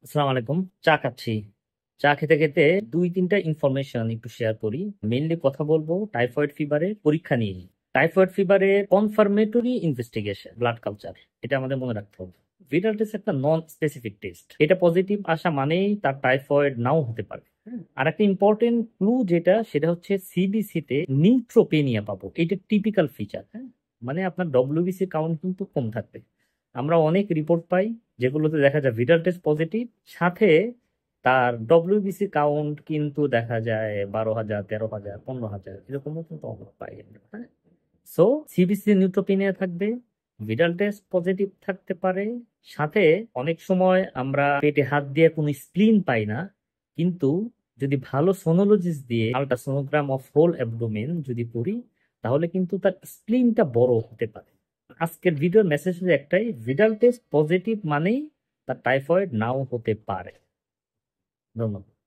আসসালামু আলাইকুম। চা খাচ্ছি। চা খেতে খেতে দুই তিনটা ইনফরমেশন একটু শেয়ার করি। মেইনলি কথা বলবো টাইফয়েড ফিভারের পরীক্ষা নিয়ে। টাইফয়েড ফিভারের কনফার্মেটরি ইনভেস্টিগেশন ব্লাড কালচার, এটা আমাদের মনে রাখতে হবে। ভিটাল টেস্ট একটা নন স্পেসিফিক টেস্ট, এটা পজিটিভ আসা মানেই তার টাইফয়েড নাও হতে পারে। আর একটা ইম্পর্টেন্ট ক্লু যেটা, সেটা হচ্ছে সিবিসি তে নিউট্রোপেনিয়া পাবো, এটা টিপিক্যাল ফিচার। মানে আপনার ডব্লিউবিসি কাউন্ট কিন্তু কম থাকবে। আমরা অনেক রিপোর্ট পাই যেগুলোতে দেখা যায় ভিটাল টেস্ট পজিটিভ, সাথে তার ডব্লিউবিসি কাউন্ট কিন্তু দেখা যায় 12,000, 13,000, 15,000, এরকমও কিন্তু আমরা পাই আমরা, হ্যাঁ। সো সিবিসি নিউট্রোপিনিয়া থাকবে, ভিটাল টেস্ট পজিটিভ থাকতে পারে, সাথে অনেক সময় আমরা পেটে হাত দিয়ে কোনো স্প্লিন পাই না, কিন্তু যদি ভালো সোনোলজিস্ট দিয়ে আল্ট্রাসোনোগ্রাম অফ হোল অ্যাবডোমেন যদি করি, তাহলে কিন্তু তার স্প্লিনটা বড় হতে পারে। আজকের ভিডিওর মেসেজ একটাই, ভিটাল টেস্ট পজিটিভ মানেই তার টাইফয়েড নাও হতে পারে। ধন্যবাদ।